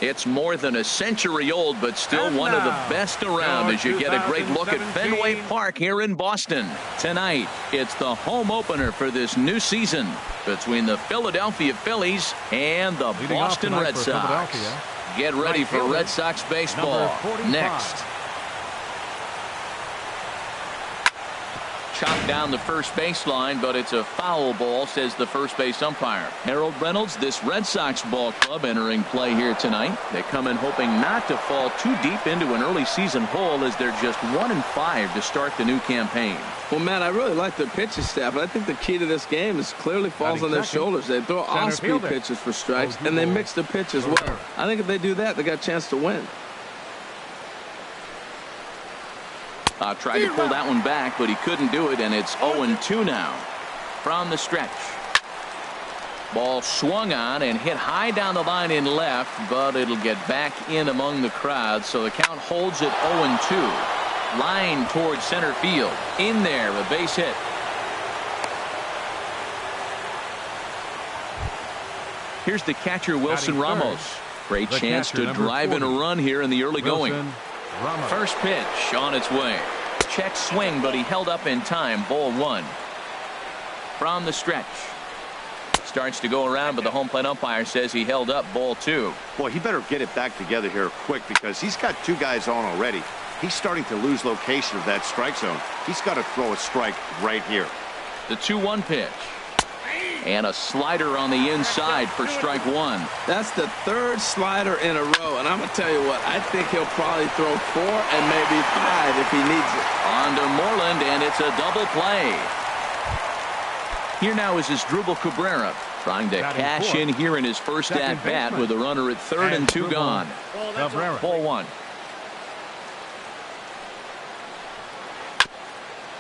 It's more than a century old, but still one of the best around as you get a great look at Fenway Park here in Boston. Tonight, it's the home opener for this new season between the Philadelphia Phillies and the Boston Red Sox. Get ready for Red Sox baseball next. Chopped down the first baseline, but it's a foul ball, says the first base umpire. Harold Reynolds, this Red Sox ball club entering play here tonight. They come in hoping not to fall too deep into an early season hole as they're just 1-5 to start the new campaigh. Well, man, I really like their pitching staff, but I think the key to this game is clearly falls on their shoulders. They throw off-speed pitches for strikes, and they mix the pitch as well. I think if they do that, they got a chance to win. Tried to pull that one back, but he couldn't do it, and it's 0-2 now. From the stretch. Ball swung on and hit high down the line in left, but it'll get back in among the crowd, so the count holds at 0-2. Line towards center field. In there, a base hit. Here's the catcher, Wilson Ramos. Great chance to drive in a run here in the early going. First pitch on its way. Check swing, but he held up in time. Ball one. From the stretch. Starts to go around, but the home plate umpire says he held up. Ball two. Boy, he better get it back together here quick because he's got two guys on already. He's starting to lose location of that strike zone. He's got to throw a strike right here. The 2-1 pitch. And a slider on the inside for strike one. That's the third slider in a row. And I'm going to tell you what, I think he'll probably throw 4 and maybe 5 if he needs it. On to Moreland, and it's a double play. Here now is Asdrubal Cabrera trying to cash in here in his first at-bat with a runner at third and 2 gone. Ball one.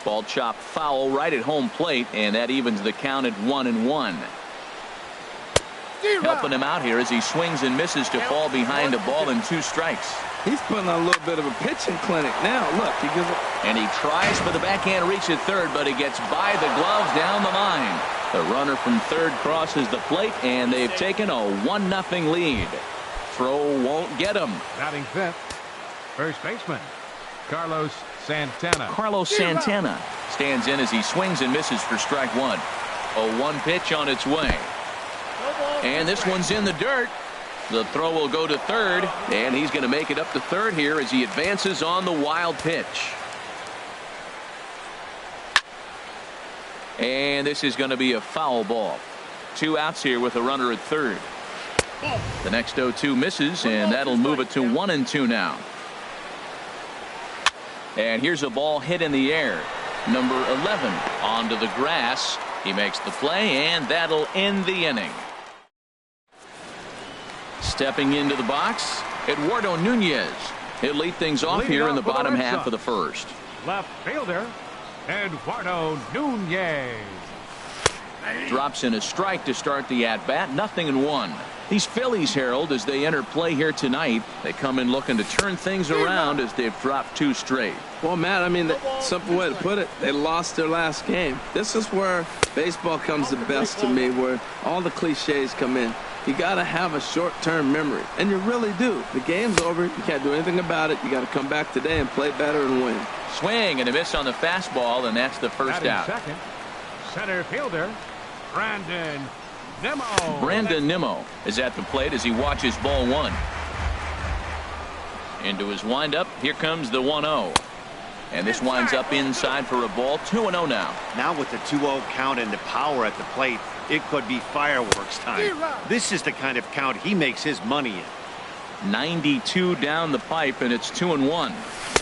Ball chopped foul right at home plate, and that evens the count at 1-1. Helping him out here as he swings and misses to fall behind a ball and 2 strikes. He's putting on a little bit of a pitching clinic now. Look, he gives it. And he tries for the backhand reach at third, but he gets by the gloves down the line. The runner from third crosses the plate, and they've taken a 1-0 lead. Throw won't get him. Batting fifth, first baseman Carlos Santana. Carlos Santana stands in as he swings and misses for strike one. A 1 pitch on its way. And this one's in the dirt. The throw will go to third, and he's going to make it up to third here as he advances on the wild pitch. And this is going to be a foul ball. 2 outs here with a runner at third. The next 0-2 misses, and that'll move it to 1-2 now. And here's a ball hit in the air. Number 11 onto the grass. He makes the play, and that'll end the inning. Stepping into the box, Eduardo Nunez. He'll lead things off here in the bottom half of the first. Left fielder, Eduardo Nunez. Drops in a strike to start the at-bat. 0-1. These Phillies, Harold, as they enter play here tonight, they come in looking to turn things around as they've dropped 2 straight. Well, Matt, I mean, the simple way to put it, they lost their last game. This is where baseball comes the best to me, where all the cliches come in. You got to have a short-term memory, and you really do. The game's over. You can't do anything about it. You got to come back today and play better and win. Swing and a miss on the fastball, and that's the first out. Second, center fielder, Brandon Nimmo. Brandon Nimmo is at the plate as he watches ball one. Into his windup. Here comes the 1-0. And this winds up inside for a ball. 2-0 now. Now with the 2-0 count and the power at the plate, it could be fireworks time. This is the kind of count he makes his money in. 92 down the pipe, and it's 2-1.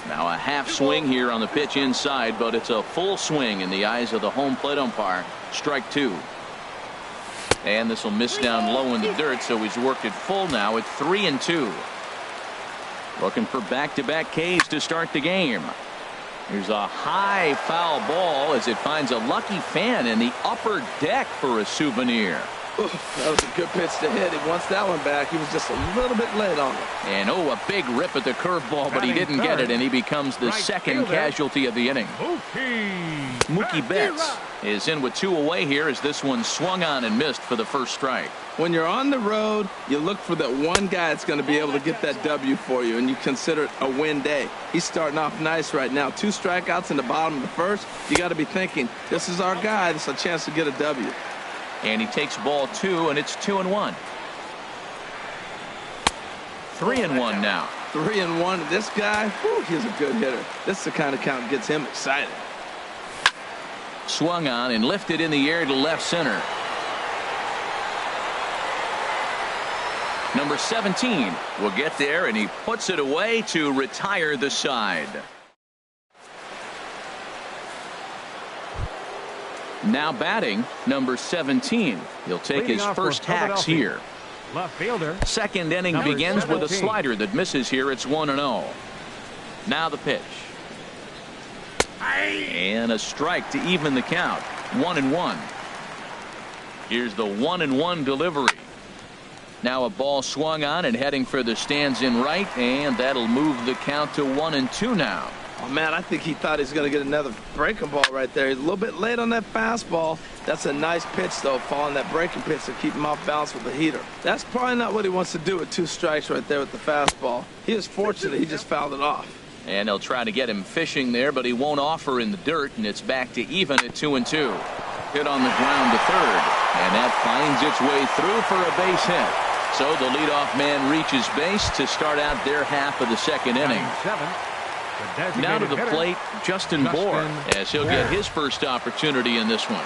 Now a half swing here on the pitch inside, but it's a full swing in the eyes of the home plate umpire. Strike 2. And this will miss down low in the dirt, so he's worked it full now at 3-2. Looking for back-to-back Ks to start the game. Here's a high foul ball as it finds a lucky fan in the upper deck for a souvenir. Ooh, that was a good pitch to hit. He wants that one back. He was just a little bit late on it. And a big rip at the curveball, but he didn't get it, and he becomes the second casualty of the inning. Mookie Betts is in with 2 away here as this one swung on and missed for the first strike. When you're on the road, you look for that one guy that's going to be able to get that W for you, and you consider it a win day. He's starting off nice right now. 2 strikeouts in the bottom of the first. You got to be thinking, this is our guy. This is a chance to get a W. And he takes ball 2, and it's 2-1. 3-1 now. 3-1. This guy, whew, he's a good hitter. This is the kind of count that gets him excited. Swung on and lifted in the air to left center. Number 17 will get there, and he puts it away to retire the side. Now batting, number 17. He'll take his first hacks here. Left fielder. Second inning begins with a slider that misses here. It's 1-0. Now the pitch. And a strike to even the count. 1-1. Here's the 1-1 delivery. Now a ball swung on and heading for the stands in right, and that'll move the count to 1-2 now. Oh, man, I think he thought he was going to get another breaking ball right there. He's a little bit late on that fastball. That's a nice pitch, though, following that breaking pitch to keep him off balance with the heater. That's probably not what he wants to do with 2 strikes right there with the fastball. He is fortunate he just fouled it off. And they'll try to get him fishing there, but he won't offer in the dirt, and it's back to even at 2-2. Hit on the ground to third, and that finds its way through for a base hit. So the leadoff man reaches base to start out their half of the second inning. Now to the plate, Justin Bour, as he'll get his first opportunity in this one.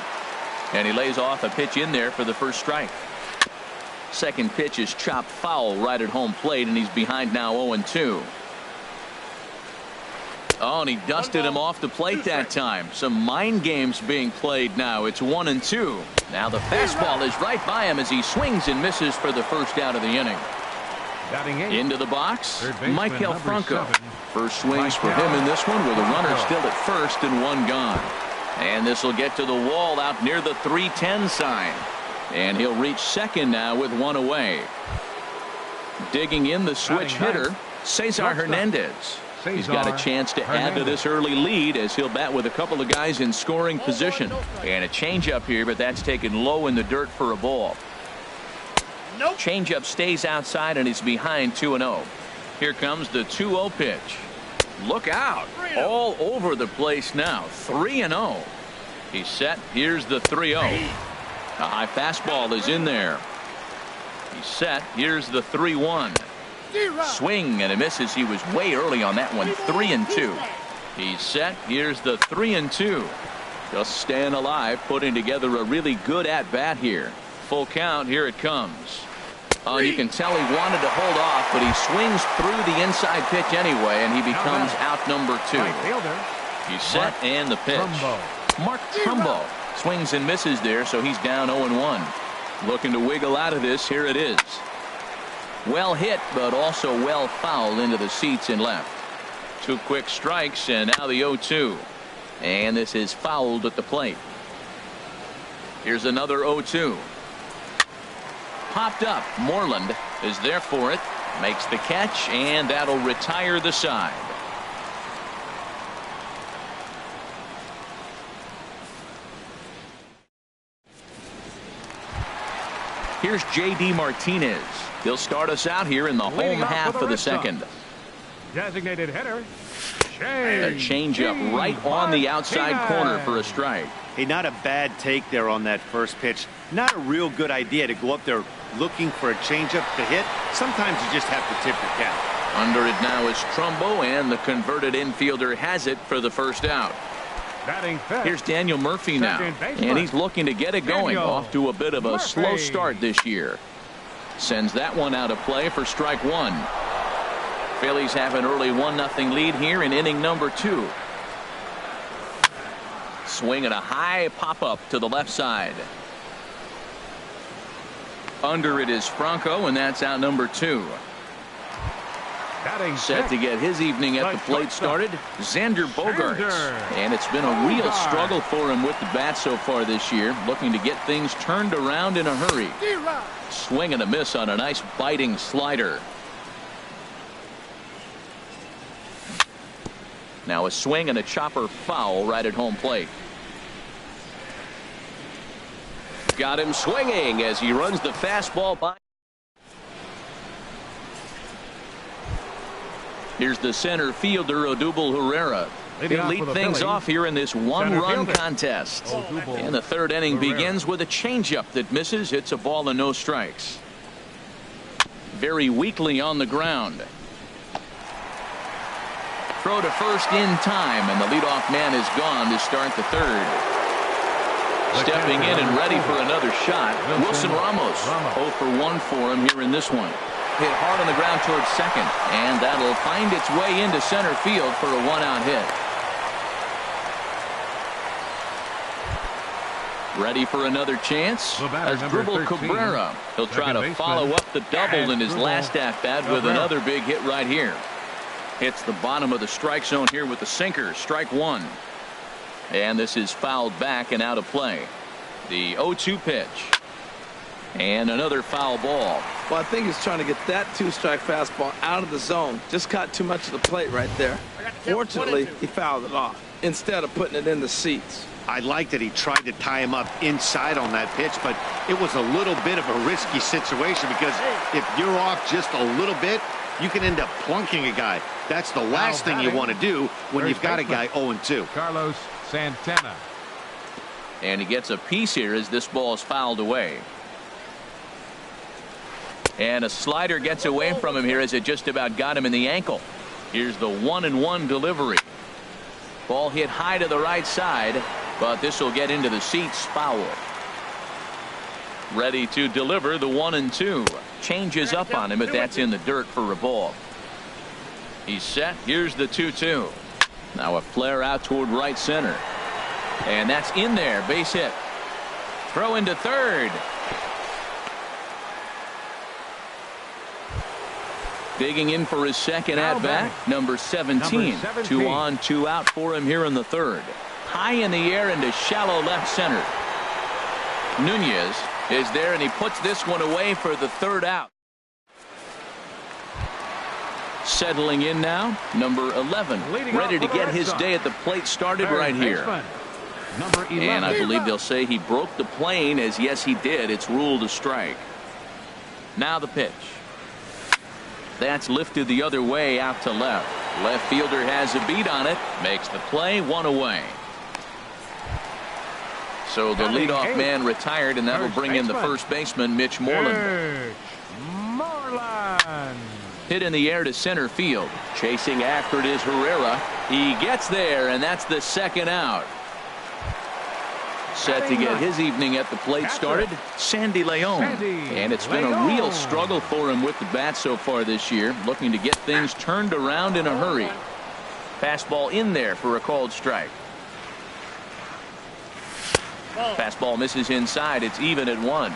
And he lays off a pitch in there for the first strike. Second pitch is chopped foul right at home plate, and he's behind now 0-2. Oh, and he dusted him off the plate that time. Some mind games being played now. It's 1-2. Now the fastball is right by him as he swings and misses for the first out of the inning. Into the box, Michael Franco. First swings for him in this one with a runner still at first and 1 gone. And this will get to the wall out near the 3-10 sign. And he'll reach second now with 1 away. Digging in the switch hitter, Cesar Hernandez. He's got a chance to add to this early lead as he'll bat with a couple of guys in scoring position. And a changeup here, but that's taken low in the dirt for a ball. Changeup stays outside and he's behind 2-0. Here comes the 2-0 pitch. Look out. All over the place now. 3-0. He's set. Here's the 3-0. A high fastball is in there. He's set. Here's the 3-1. Swing and a misses. He was way early on that one. 3-2. He's set. Here's the 3-2. Just staying alive, putting together a really good at bat here. Full count. Here it comes. You can tell he wanted to hold off, but he swings through the inside pitch anyway, and he becomes out number 2. He's set and the pitch. Mark Trumbo swings and misses there, so he's down 0-1. Looking to wiggle out of this. Here it is. Well hit, but also well fouled into the seats and left. 2 quick strikes, and now the 0-2. And this is fouled at the plate. Here's another 0-2. Popped up. Moreland is there for it. Makes the catch, and that'll retire the side. Here's J.D. Martinez. He'll start us out here in the home half of the second. Designated hitter. A changeup right on the outside corner for a strike. Hey, not a bad take there on that first pitch. Not a real good idea to go up there looking for a changeup to hit. Sometimes you just have to tip your cap. Under it now is Trumbo, and the converted infielder has it for the first out. Here's Daniel Murphy now, and he's looking to get it going. Off to a bit of a slow start this year. Sends that one out of play for strike 1. Phillies have an early 1-0 lead here in inning number 2. Swing at a high pop-up to the left side. Under it is Franco, and that's out number 2. Batting Set to get his evening at the plate started, Xander Bogaerts. And it's been a real struggle for him with the bat so far this year, looking to get things turned around in a hurry. Swing and a miss on a nice biting slider. Now a swing and a chopper foul right at home plate. Got him swinging as he runs the fastball by. Here's the center fielder, Odubel Herrera. He'll lead things off here in this one-run contest. And the third inning begins with a changeup that misses. It's a ball and no strikes. Very weakly on the ground. Throw to first in time, and the leadoff man is gone to start the third. Stepping in and ready for another shot, Wilson Ramos. 0 for 1 for him here in this one. Hit hard on the ground towards second, and that'll find its way into center field for a one-out hit. Ready for another chance as Dribble Cabrera. He'll try to follow up the double in his last at-bat with another big hit right here. Hits the bottom of the strike zone here with the sinker. Strike one. And this is fouled back and out of play. The 0-2 pitch. And another foul ball. Well, I think he's trying to get that two-strike fastball out of the zone. Just caught too much of the plate right there. Fortunately, he fouled it off instead of putting it in the seats. I like that he tried to tie him up inside on that pitch, but it was a little bit of a risky situation because if you're off just a little bit, you can end up plunking a guy. That's the last thing you want to do when you've got a guy 0-2. Carlos Santana. And he gets a piece here as this ball is fouled away. And a slider gets away from him here as it just about got him in the ankle. Here's the 1-1 delivery. Ball hit high to the right side, but this will get into the seats. Foul. Ready to deliver the 1-2. Changes up on him if that's in the dirt for a ball. He's set. Here's the 2-2. Now a flare out toward right center. And that's in there. Base hit. Throw into third. Digging in for his second at bat, number 17. 2 on, 2 out for him here in the third. High in the air into shallow left center. Nunez is there, and he puts this one away for the third out. Settling in now, number 11, ready to get his day at the plate started right here. And I believe they'll say he broke the plane, as yes he did. It's ruled a strike. Now the pitch. That's lifted the other way out to left. Left fielder has a beat on it. Makes the play, one away. So the leadoff man retired, and that will bring in the first baseman, Mitch Moreland. Hit in the air to center field. Chasing after it is Herrera. He gets there, and that's the second out. Set to get his evening at the plate started, Sandy Leon. And it's been a real struggle for him with the bat so far this year, looking to get things turned around in a hurry. Fastball in there for a called strike. Fastball misses inside. It's even at 1.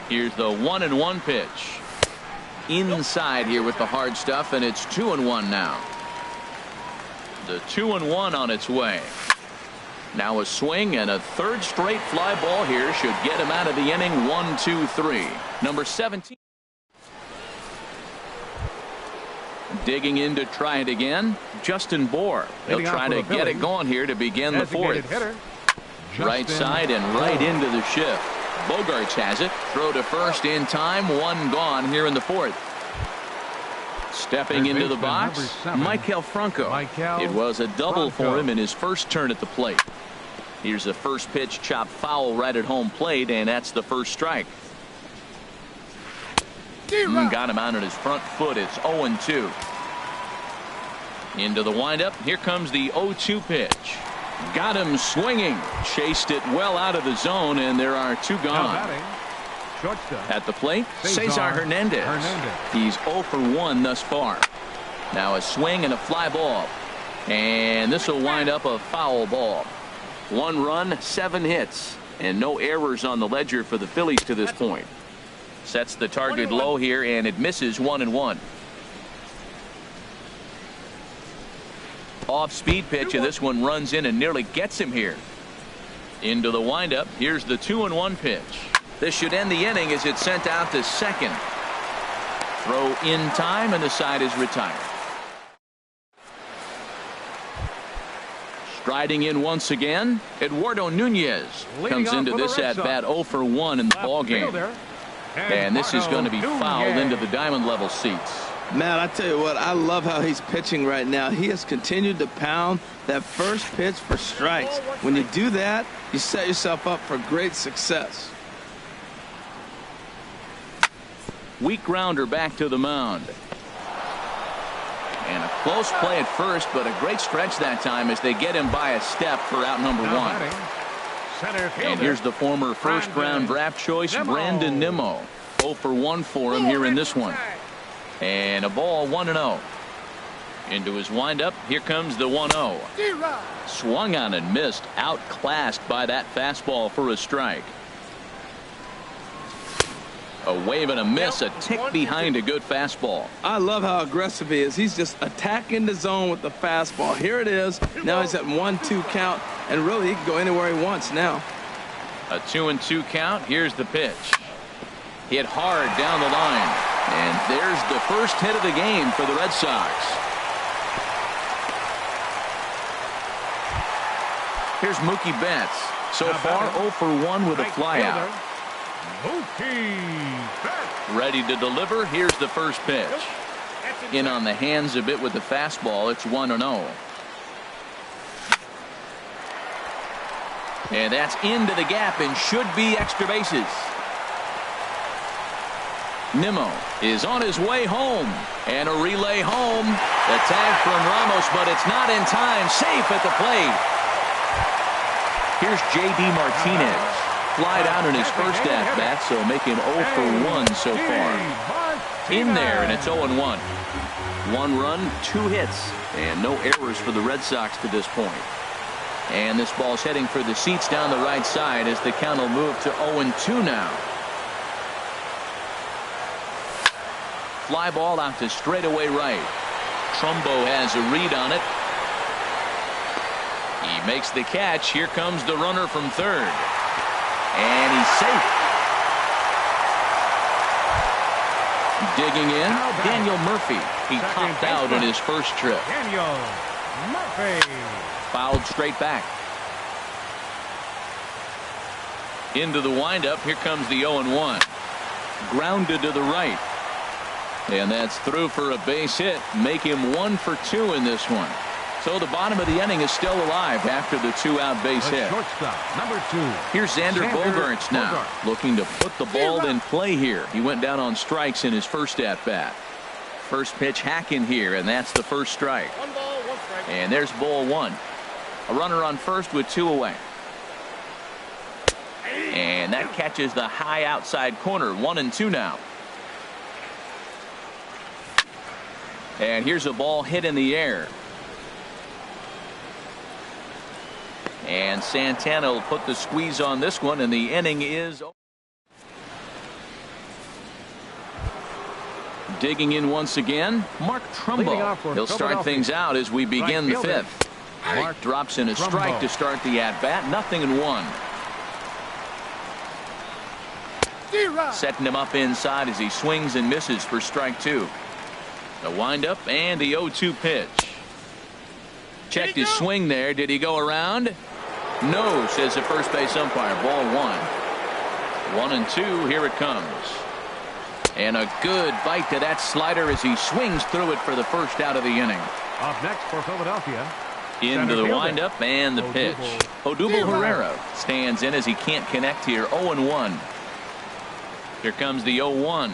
Here's the 1-1 pitch. Inside here with the hard stuff, and it's 2-1 now. The 2-1 on its way. Now a swing and a third straight fly ball here should get him out of the inning. 1-2-3. Number 17. Digging in to try it again, Justin Bohr. He'll try to get it going here to begin the fourth. Right side and right into the shift. Bogaerts has it. Throw to first in time. 1 gone here in the fourth. Stepping into the box, Maikel Franco. It was a double for him in his first turn at the plate. Here's a first pitch chop foul right at home plate, and that's the first strike. Got him out on his front foot. It's 0-2. Into the windup. Here comes the 0-2 pitch. Got him swinging. Chased it well out of the zone, and there are 2 gone. At the plate, Cesar Hernandez. He's 0 for 1 thus far. Now a swing and a fly ball. And this will wind up a foul ball. 1 run, 7 hits, and no errors on the ledger for the Phillies to this point. Sets the target low here, and it misses 1-1. Off-speed pitch, and this one runs in and nearly gets him here. Into the windup. Here's the 2-1 pitch. This should end the inning as it's sent out to second. Throw in time, and the side is retired. Striding in once again, Eduardo Nunez comes into this at-bat 0 for 1 in the ballgame. And this is going to be fouled into the diamond level seats. Matt, I tell you what, I love how he's pitching right now. He has continued to pound that first pitch for strikes. When you do that, you set yourself up for great success. Weak grounder back to the mound. And a close play at first, but a great stretch that time as they get him by a step for out number 1. And here's the former first-round draft choice, Brandon Nimmo. 0 for 1 for him here in this one. And a ball 1-0. Into his windup. Here comes the 1-0. Swung on and missed. Outclassed by that fastball for a strike. A wave and a miss. A tick behind a good fastball. I love how aggressive he is. He's just attacking the zone with the fastball. Here it is. Now he's at 1-2 count. And really, he can go anywhere he wants now. A 2-2 count. Here's the pitch. Hit hard down the line. And there's the first hit of the game for the Red Sox. Here's Mookie Betts. So far 0 for 1 with a flyout. Ready to deliver. Here's the first pitch. In on the hands a bit with the fastball. It's 1-0. And that's into the gap and should be extra bases. Nimmo is on his way home, and a relay home. The tag from Ramos, but it's not in time. Safe at the plate. Here's J.D. Martinez. Flied out in his first at-bat, so making 0 for 1 so far. In there, and it's 0-1. 1 run, 2 hits, and no errors for the Red Sox to this point. And this ball's heading for the seats down the right side as the count will move to 0-2 now. Fly ball out to straightaway right. Trumbo has a read on it. He makes the catch. Here comes the runner from third. And he's safe. Digging in, Daniel Murphy. He topped out in his first trip. Daniel Murphy. Fouled straight back. Into the windup. Here comes the 0-1. Grounded to the right. And that's through for a base hit. Make him 1 for 2 in this one. So the bottom of the inning is still alive after the 2-out base hit. Shortstop, number 2. Here's Xander Bogaerts now, looking to put the ball in play here. He went down on strikes in his first at-bat. First pitch hacking here, and that's the first strike. 1 ball, 1 strike. And there's ball 1. A runner on first with 2 away. And that catches the high outside corner. 1-2 now. And here's a ball hit in the air. And Santana will put the squeeze on this one, and the inning is over. Digging in once again, Mark Trumbo. He'll start things out as we begin the 5th. Mark drops in a strike to start the at-bat. 0-1. Setting him up inside as he swings and misses for strike 2. The windup and the 0-2 pitch. Checked his swing there. Did he go around? No, says the first base umpire. Ball 1. 1-2. Here it comes. And a good bite to that slider as he swings through it for the first out of the inning. Up next for Philadelphia. Into the windup and the pitch. Odubel Herrera stands in as he can't connect here. 0-1. Here comes the 0-1.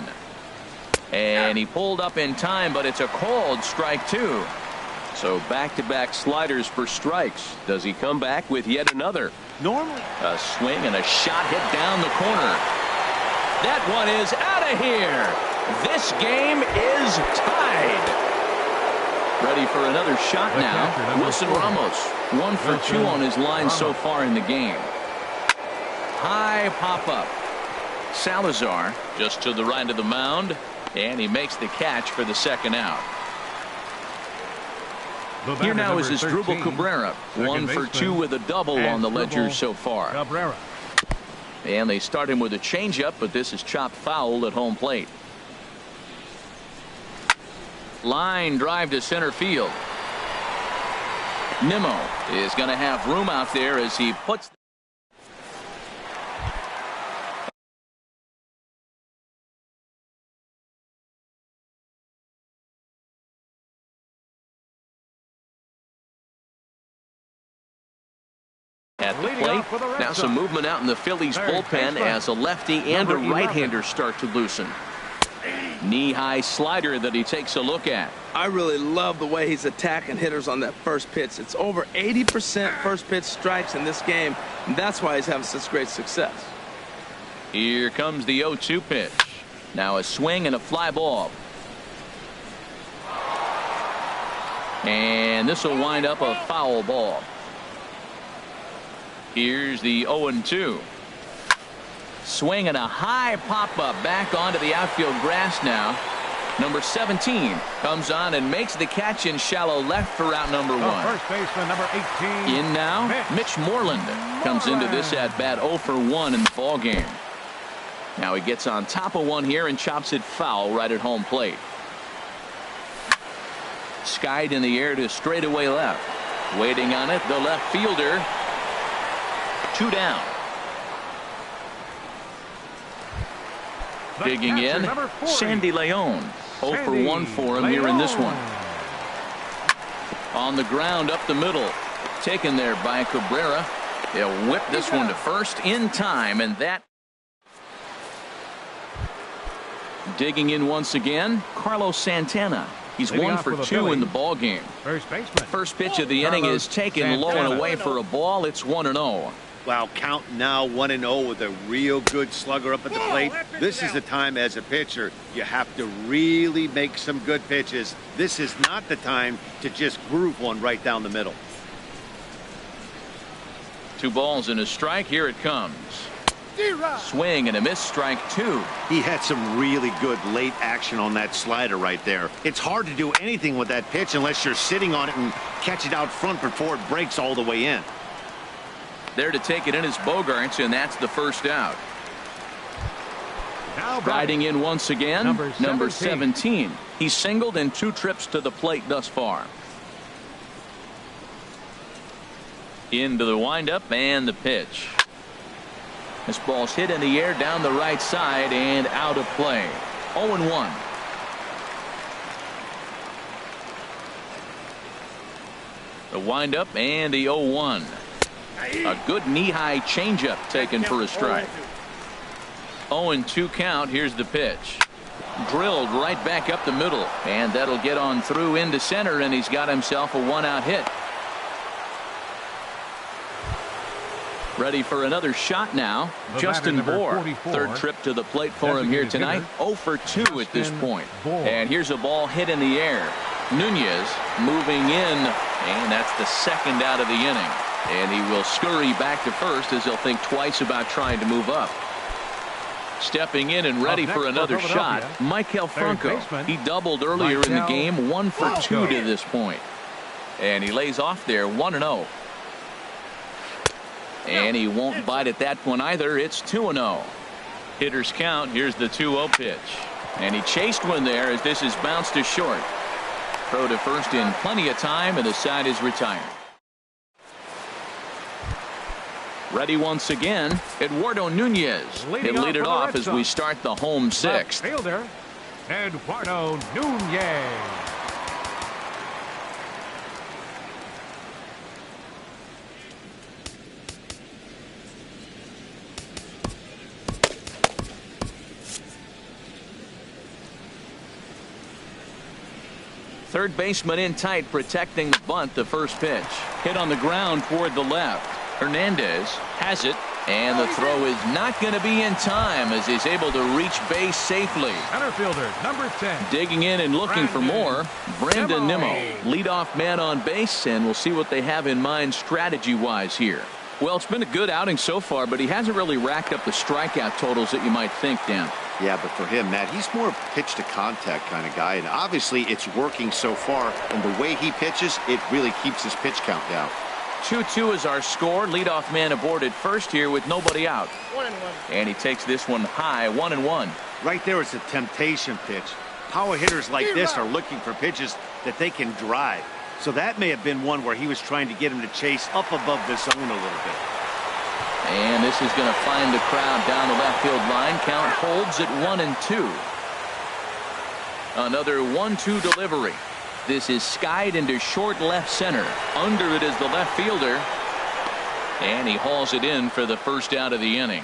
And he pulled up in time, but it's a called strike 2. So back-to-back sliders for strikes. Does he come back with yet another? Normally. A swing and a shot hit down the corner. That one is out of here. This game is tied. Ready for another shot now. Wilson Ramos. 1 for 2 on his line so far in the game. High pop-up. Salazar just to the right of the mound, and he makes the catch for the second out. Here now is Asdrubal Cabrera, 1 for 2 with a double on the ledger so far. Cabrera. And they start him with a changeup, but this is chopped foul at home plate. Line drive to center field. Nimmo is going to have room out there as he puts at the plate. Now some movement out in the Phillies bullpen as a lefty and a right-hander start to loosen. Knee-high slider that he takes a look at. I really love the way he's attacking hitters on that first pitch. It's over 80% first pitch strikes in this game, and that's why he's having such great success. Here comes the 0-2 pitch. Now a swing and a fly ball. And this will wind up a foul ball. Here's the 0-2. Swing and a high pop-up back onto the outfield grass now. Number 17 comes on and makes the catch in shallow left for out number 1. First baseman, number 18. In now, Mitch Moreland comes into this at bat 0 for 1 in the ball game. Now he gets on top of one here and chops it foul right at home plate. Skied in the air to straightaway left. Waiting on it, the left fielder. 2 down. Digging in, Sandy Leon. 0 for 1 for him here in this one. On the ground up the middle. Taken there by Cabrera. They'll whip this one to first in time, and that. Digging in once again, Carlos Santana. He's 1 for 2 in the ball game. First pitch of the inning is taken low and away for a ball. It's 1-0. Wow, count now 1-0 with a real good slugger up at the plate. This is the time as a pitcher you have to really make some good pitches. This is not the time to just groove one right down the middle. 2 balls and a strike. Here it comes. Swing and a miss, strike 2. He had some really good late action on that slider right there. It's hard to do anything with that pitch unless you're sitting on it and catch it out front before it breaks all the way in. There to take it in is Bogarts, and that's the first out. Riding in once again, number 17. He's singled in 2 trips to the plate thus far. Into the windup and the pitch. This ball's hit in the air down the right side and out of play. 0-1. The windup and the 0-1. A good knee-high changeup taken for a strike. 0-2 count. Here's the pitch. Drilled right back up the middle, and that'll get on through into center, and he's got himself a 1-out hit. Ready for another shot now. Justin Bour, 3rd trip to the plate for him here tonight. 0 for 2 at this point. And here's a ball hit in the air. Nunez moving in, and that's the 2nd out of the inning. And he will scurry back to first as he'll think twice about trying to move up. Stepping in and ready for another shot, Maikel Franco. He doubled earlier in the game, 1 for 2 to this point. And he lays off there, 1-0. And he won't bite at that one either. It's 2-0. Hitters count. Here's the 2-0 pitch. And he chased one there as this is bounced to short. Throw to first in plenty of time, and the side is retired. Ready once again, Eduardo Nunez. He'll lead it off as we start the home 6th. Fielder, Eduardo Nunez. Third baseman in tight, protecting the bunt. The first pitch hit on the ground toward the left. Hernandez has it, and the throw is not going to be in time as he's able to reach base safely. Center fielder, number 10. Digging in and looking for more, Brandon Nimmo, leadoff man on base, and we'll see what they have in mind strategy-wise here. Well, it's been a good outing so far, but he hasn't really racked up the strikeout totals that you might think, Dan. Yeah, but for him, Matt, he's more of a pitch to contact kind of guy, and obviously it's working so far, and the way he pitches, it really keeps his pitch count down. 2-2 is our score. Leadoff man aboard at first here with nobody out. 1-1. And he takes this one high, 1-1. Right there is a temptation pitch. Power hitters like this are looking for pitches that they can drive. So that may have been one where he was trying to get him to chase up above the zone a little bit. And this is going to find the crowd down the left field line. Count holds at 1-2. Another 1-2 delivery. This is skied into short left center. Under it is the left fielder. And he hauls it in for the first out of the inning.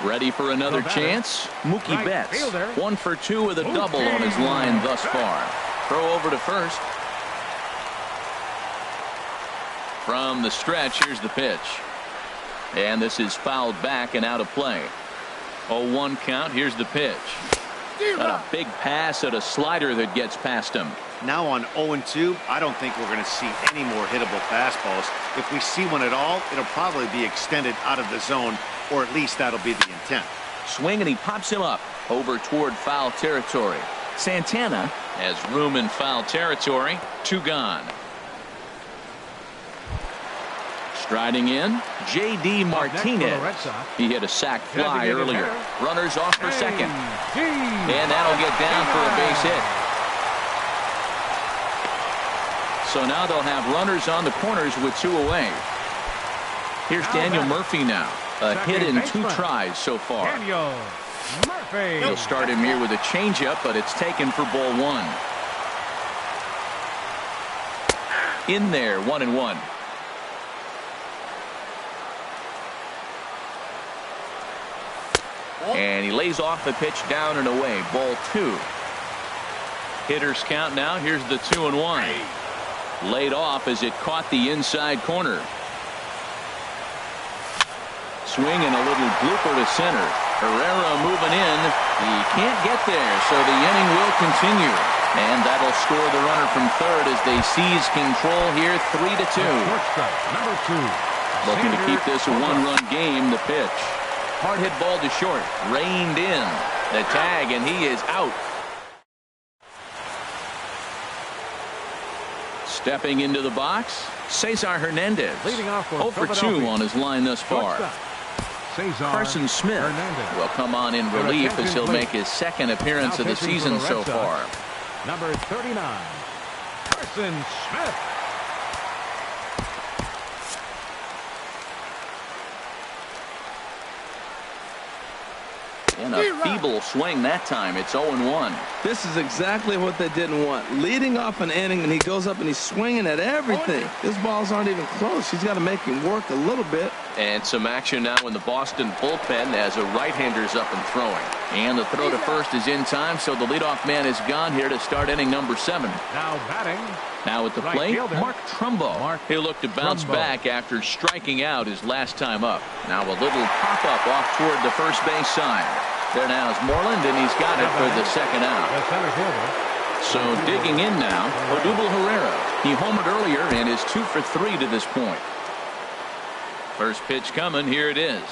Ready for another chance? Mookie Betts. 1 for 2 with a double on his line thus far. Throw over to first. From the stretch, here's the pitch. And this is fouled back and out of play. 0-1 count. Here's the pitch. Got a big pass at a slider that gets past him. Now on 0-2, I don't think we're going to see any more hittable fastballs. If we see one at all, it'll probably be extended out of the zone, or at least that'll be the intent. Swing, and he pops him up over toward foul territory. Santana has room in foul territory. 2 gone. Striding in, J.D. Martinez. He hit a sac fly earlier. Runners off for second. And that'll get down for a base hit. So now they'll have runners on the corners with 2 away. Here's Daniel Murphy now. A hit in 2 tries so far. He'll start him here with a changeup, but it's taken for ball 1. In there, 1-1. And he lays off the pitch down and away. Ball 2. Hitters count now. Here's the 2-1. Laid off as it caught the inside corner. Swing and a little blooper to center. Herrera moving in. He can't get there, so the inning will continue. And that'll score the runner from third as they seize control here, 3-2. Looking to keep this a 1-run game. The pitch. Hard hit ball to short. Reined in. The tag, and he is out. Stepping into the box, Cesar Hernandez. 0 for 2 on his line thus far. Carson Smith will come on in relief as he'll make his second appearance of the season so far. Number 39, Carson Smith. And a feeble swing that time. It's 0-1. This is exactly what they didn't want. Leading off an inning, and he goes up and he's swinging at everything. His balls aren't even close. He's got to make him work a little bit. And some action now in the Boston bullpen as a right-hander's up and throwing. And the throw to first is in time, so the leadoff man is gone here to start inning number 7. Now batting. Now at the plate, Mark Trumbo. He'll look to bounce back after striking out his last time up. Now a little pop-up off toward the first base side. There now is Moreland, and he's got it for the second out. So digging in now, Odubel Herrera. He homered earlier and is 2 for 3 to this point. First pitch coming. Here it is.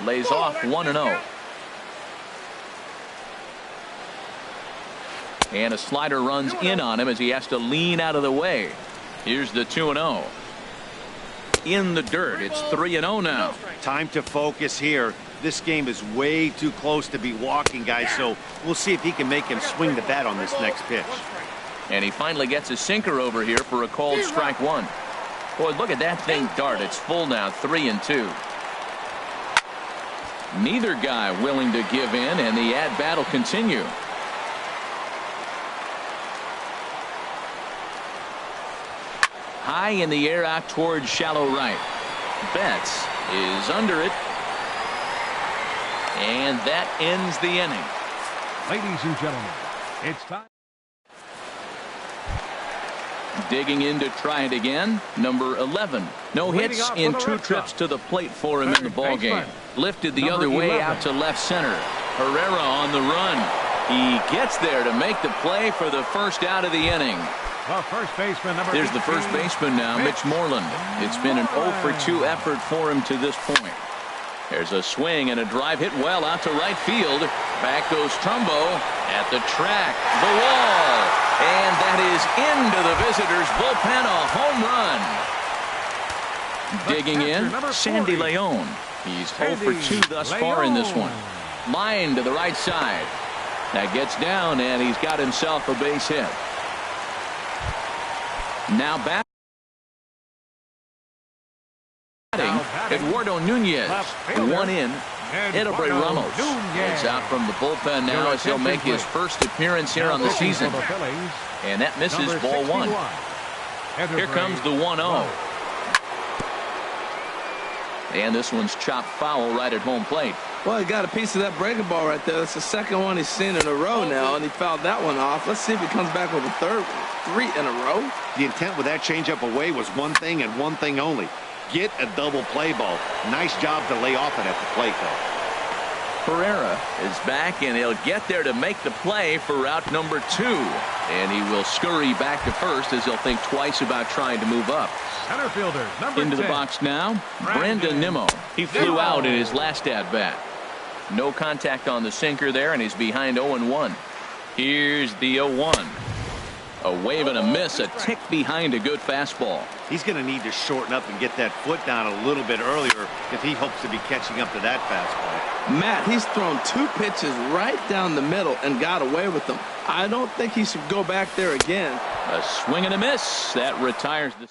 Lays off 1-0. And a slider runs in on him as he has to lean out of the way. Here's the 2-0. In the dirt. It's 3-0 now. Time to focus here. This game is way too close to be walking, guys, so we'll see if he can make him swing the bat on this next pitch. And he finally gets a sinker over here for a called strike 1. Boy, look at that thing dart. It's full now, 3-2. Neither guy willing to give in, and the at-bat will continue. High in the air out towards shallow right. Betts is under it. And that ends the inning. Ladies and gentlemen, it's time. Digging in to try it again. Number 11. No hits in 2 trips to the plate for him in the ballgame. Lifted the other way out to left center. Herrera on the run. He gets there to make the play for the first out of the inning. The first baseman, number Here's the 18, first baseman now, Mitch Moreland. It's been an 0 for 2 effort for him to this point. There's a swing and a drive hit well out to right field. Back goes Trumbo at the track, the wall, and that is into the visitors' bullpen, a home run. Digging in, Sandy Leon. He's 0 for 2 thus far in this one. Line to the right side. That gets down, and he's got himself a base hit. Now batting Eduardo Nunez. One in. Edebray Ramos is out from the bullpen now as he'll make his first appearance here on the season. And that misses ball 1. Here comes the 1-0. And this one's chopped foul right at home plate. Well, he got a piece of that breaking ball right there. That's the second one he's seen in a row now, and he fouled that one off. Let's see if he comes back with a third one. 3 in a row. The intent with that changeup away was one thing and one thing only. Get a double play ball. Nice job to lay off it at the plate, though. Pereira is back, and he'll get there to make the play for route number 2. And he will scurry back to first as he'll think twice about trying to move up. Center fielder, number Into the 10. box now, Brandon Nimmo. He flew out in his last at-bat. No contact on the sinker there, and he's behind 0-1. Here's the 0-1. A wave and a miss, a tick behind a good fastball. He's going to need to shorten up and get that foot down a little bit earlier if he hopes to be catching up to that fastball. Matt, he's thrown 2 pitches right down the middle and got away with them. I don't think he should go back there again. A swing and a miss. That retires the...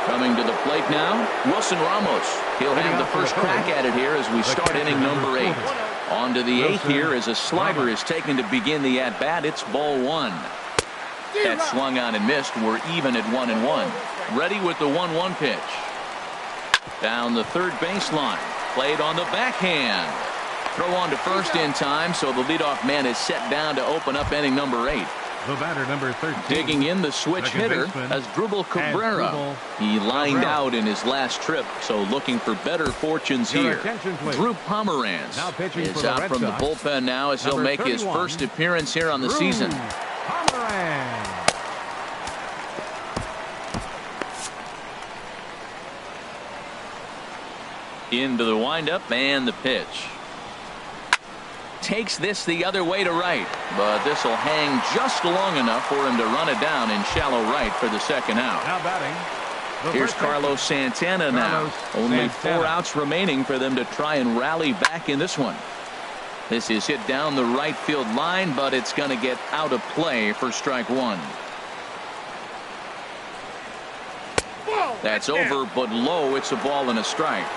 Coming to the plate now, Wilson Ramos. He'll have the first crack at it here as we start inning number 8. On to the 8th here as a slider is taken to begin the at-bat. It's ball 1. That swung on and missed. We're even at 1-1. Ready with the 1-1 pitch. Down the third baseline. Played on the backhand. Throw on to first in time, so the leadoff man is set down to open up inning number 8. The batter, number 13. Digging in the switch hitter as Drupal Cabrera. He lined out in his last trip, so looking for better fortunes here. Drew Pomeranz is out from the bullpen now as he'll make his first appearance here on the season. Pomeranz. Into the windup and the pitch. Takes this the other way to right, but this will hang just long enough for him to run it down in shallow right for the second out. Now batting. Here's Carlos Santana now. Only 4 outs remaining for them to try and rally back in this one. This is hit down the right field line, but it's going to get out of play for strike 1. That's over, but low. It's a ball and a strike.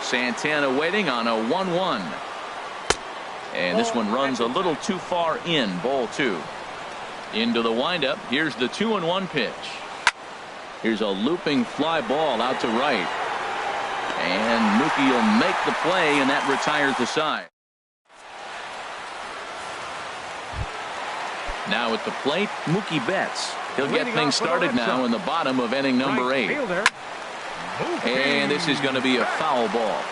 Santana waiting on a 1-1. And this one runs a little too far in, ball 2. Into the windup. Here's the 2-1 pitch. Here's a looping fly ball out to right. And Mookie will make the play, and that retires the side. Now at the plate, Mookie Betts. He'll get things started now in the bottom of inning number 8. And this is going to be a foul ball.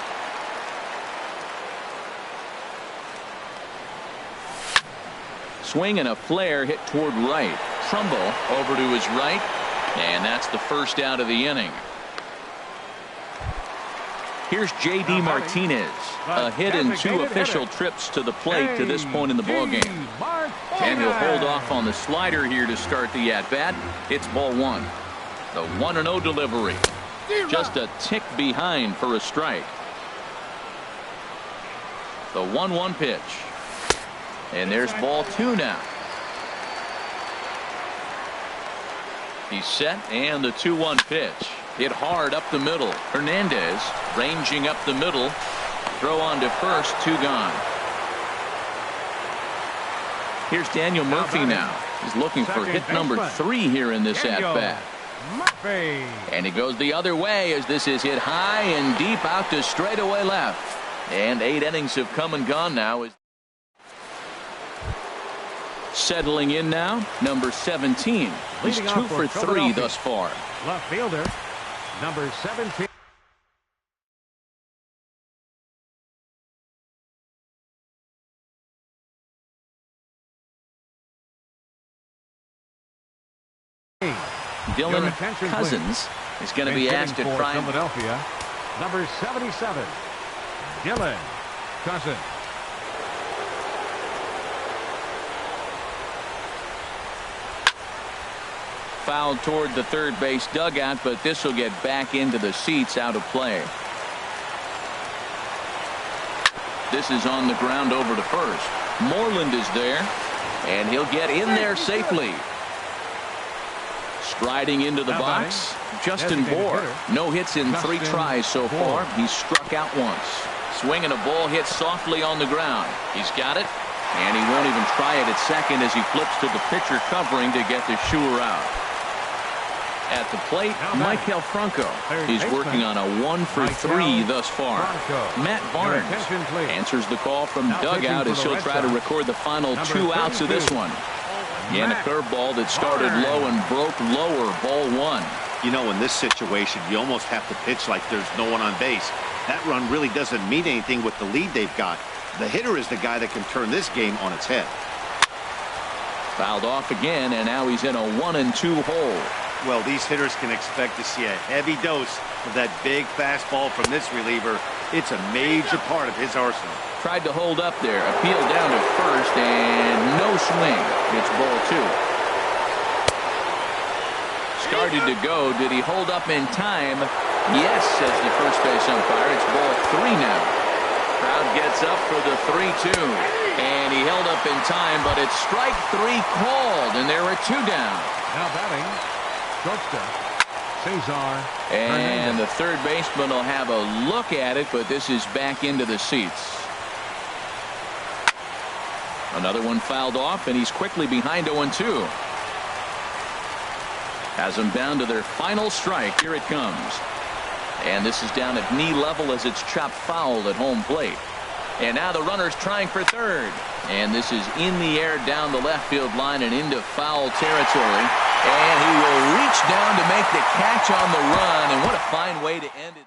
Swing and a flare hit toward right. Trumbo over to his right. And that's the first out of the inning. Here's J.D. Martinez. A hit in 2 official trips to the plate to this point in the ballgame. And he'll hold off on the slider here to start the at-bat. It's ball 1. The 1-0 delivery. Just a tick behind for a strike. The 1-1 pitch. And there's ball 2 now. He's set, and the 2-1 pitch. Hit hard up the middle. Hernandez ranging up the middle. Throw on to first, 2 gone. Here's Daniel Murphy now. He's looking for hit number 3 here in this at-bat. And it goes the other way as this is hit high and deep out to straightaway left. And 8 innings have come and gone now. Settling in now, number 17. He's 2 for 3 thus far. Left fielder, number 17. Dylan attention, Cousins is going to be asked to try. Philadelphia, number 77, Dylan Cousins. Fouled toward the third base dugout, but this will get back into the seats, out of play. This is on the ground over to first. Moreland is there, and he'll get in there safely. Striding into the box, Justin Bohr. No hits in 3 tries so far. He's struck out once. Swinging a ball hit softly on the ground. He's got it, and he won't even try it at second as he flips to the pitcher covering to get the shooter out. At the plate, Maikel Franco. He's working on a 1-for-3 thus far. Matt Barnes answers the call from dugout as he'll try to record the final 2 outs of this one. And a curveball that started low and broke lower, ball 1. You know, in this situation, you almost have to pitch like there's no one on base. That run really doesn't mean anything with the lead they've got. The hitter is the guy that can turn this game on its head. Fouled off again, and now he's in a 1-2 hole. Well, these hitters can expect to see a heavy dose of that big fastball from this reliever. It's a major part of his arsenal. Tried to hold up there, appealed down to first, and no swing. It's ball 2. Started to go. Did he hold up in time? Yes, says the first base umpire. It's ball 3 now. Crowd gets up for the 3-2. And he held up in time, but it's strike 3 called, and there are 2 down. Now batting, shortstop, Cesar. And the third baseman will have a look at it, but this is back into the seats. Another one fouled off, and he's quickly behind 0-2. Has them down to their final strike. Here it comes. And this is down at knee level as it's chopped foul at home plate. And now the runner's trying for third. And this is in the air down the left field line and into foul territory. And he will reach down to make the catch on the run. And what a fine way to end it.